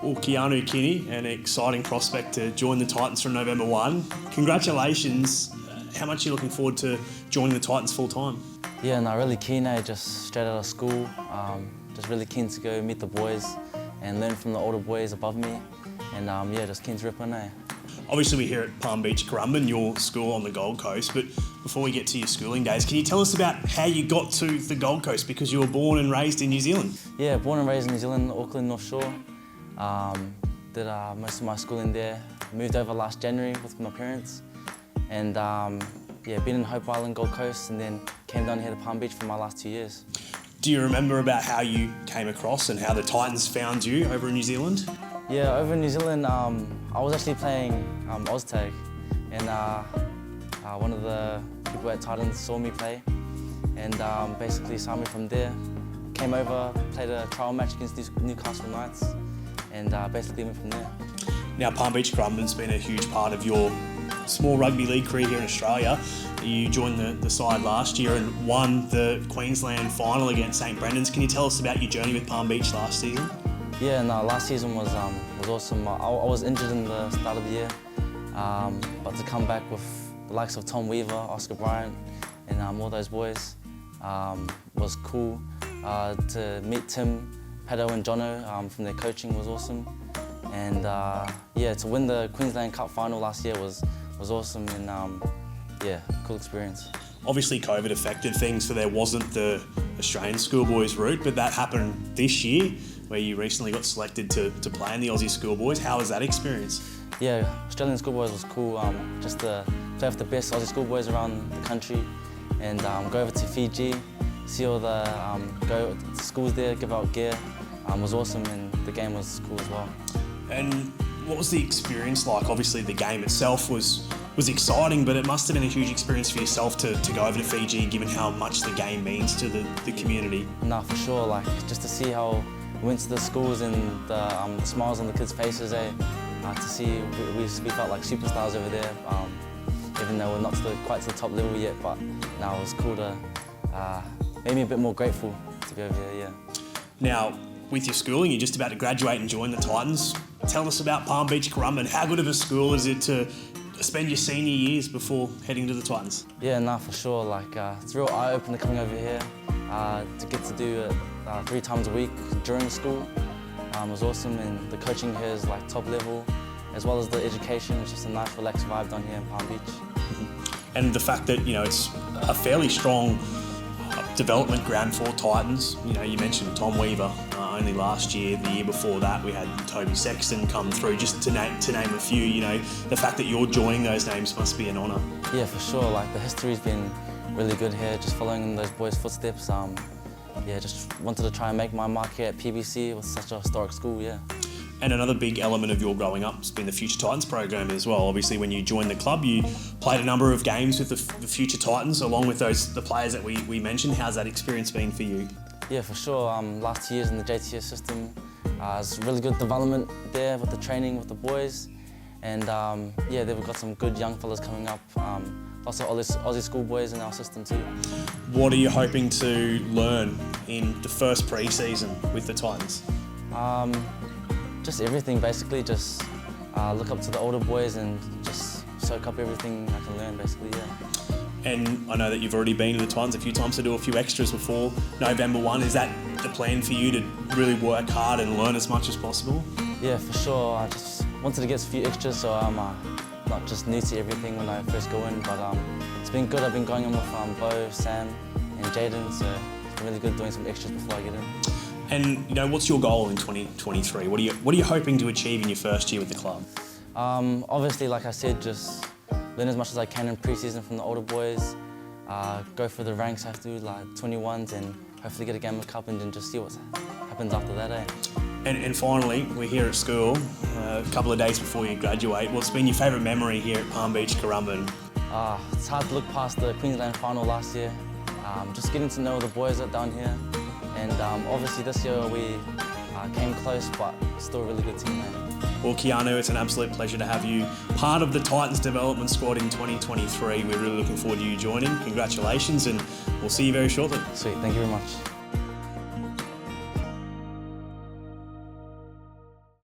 Well, Keano Kini, an exciting prospect to join the Titans from November 1. Congratulations. How much are you looking forward to joining the Titans full time? Yeah, no, really keen, just straight out of school. Just really keen to go meet the boys and learn from the older boys above me. And yeah, just keen to rip on. Obviously, we're here at Palm Beach, Currumbin, your school on the Gold Coast. But before we get to your schooling days, can you tell us about how you got to the Gold Coast? Because you were born and raised in New Zealand. Yeah, born and raised in New Zealand, Auckland, North Shore. Did most of my schooling there. Moved over last January with my parents. And yeah, been in Hope Island, Gold Coast, and then came down here to Palm Beach for my last 2 years. Do you remember about how you came across and how the Titans found you over in New Zealand? Yeah, over in New Zealand, I was actually playing Oztag, and one of the people at Titans saw me play, and basically signed me from there. Came over, played a trial match against Newcastle Knights, and basically went from there. Now, Palm Beach Currumbin's been a huge part of your small rugby league career here in Australia. You joined the side last year and won the Queensland final against St Brendan's. Can you tell us about your journey with Palm Beach last season? Yeah, no, last season was awesome. I was injured in the start of the year, but to come back with the likes of Tom Weaver, Oscar Bryant, and all those boys was cool. To meet Tim, Pato and Jono from their coaching was awesome. And yeah, to win the Queensland Cup final last year was awesome, and yeah, cool experience. Obviously COVID affected things, so there wasn't the Australian schoolboys route, but that happened this year, where you recently got selected to play in the Aussie schoolboys. How was that experience? Yeah, Australian schoolboys was cool, just to play with the best Aussie schoolboys around the country, and go over to Fiji, see all the, go to schools there, give out gear, was awesome, and the game was cool as well. And what was the experience like? Obviously the game itself was exciting, but it must have been a huge experience for yourself to go over to Fiji, given how much the game means to the community. No, for sure, like just to see how we went to the schools and the smiles on the kids' faces, to see we felt like superstars over there, even though we're not quite to the top level yet, but no, it was cool to, made me a bit more grateful to be over here, yeah. Now, with your schooling, you're just about to graduate and join the Titans. Tell us about Palm Beach Currumbin. How good of a school is it to spend your senior years before heading to the Titans? Yeah, no, for sure. Like, it's a real eye-opener coming over here. To get to do it 3 times a week during school was awesome, and the coaching here is like top level, as well as the education. It's just a nice, relaxed vibe down here in Palm Beach. And the fact that, you know, it's a fairly strong development ground for Titans. You know, you mentioned Tom Weaver only last year. The year before that, we had Toby Sexton come through, just to name a few. You know, the fact that you're joining those names must be an honour. Yeah, for sure. Like, the history's been really good here, just following in those boys' footsteps. Yeah, just wanted to try and make my mark here at PBC with such a historic school, yeah. And another big element of your growing up has been the Future Titans program as well. Obviously, when you joined the club, you played a number of games with the Future Titans, along with the players that we mentioned. How's that experience been for you? Yeah, for sure. Last 2 years in the JTS system, it's really good development there with the training with the boys. And yeah, they've got some good young fellas coming up. Lots of Aussie schoolboys in our system too. What are you hoping to learn in the first pre-season with the Titans? Just everything, basically. Just look up to the older boys and just soak up everything I can learn, basically, yeah. And I know that you've already been to the Titans a few times to do a few extras before November 1. Is that the plan for you, to really work hard and learn as much as possible? Yeah, for sure. I just wanted to get a few extras, so I'm not just new to everything when I first go in, but it's been good. I've been going in with Bo, Sam and Jaden, so it's been really good doing some extras before I get in. And, you know, what's your goal in 2023? What are you hoping to achieve in your first year with the club? Obviously, like I said, just learn as much as I can in pre-season from the older boys, go through the ranks after, like 21s, and hopefully get a game of cup and then just see what happens after that, eh? And finally, we're here at school a couple of days before you graduate. What's been your favourite memory here at Palm Beach Currumbin? It's hard to look past the Queensland final last year. Just getting to know the boys that down here. And obviously this year we came close, but still a really good team, mate. Well, Keano, it's an absolute pleasure to have you part of the Titans development squad in 2023. We're really looking forward to you joining. Congratulations, and we'll see you very shortly. Sweet, thank you very much.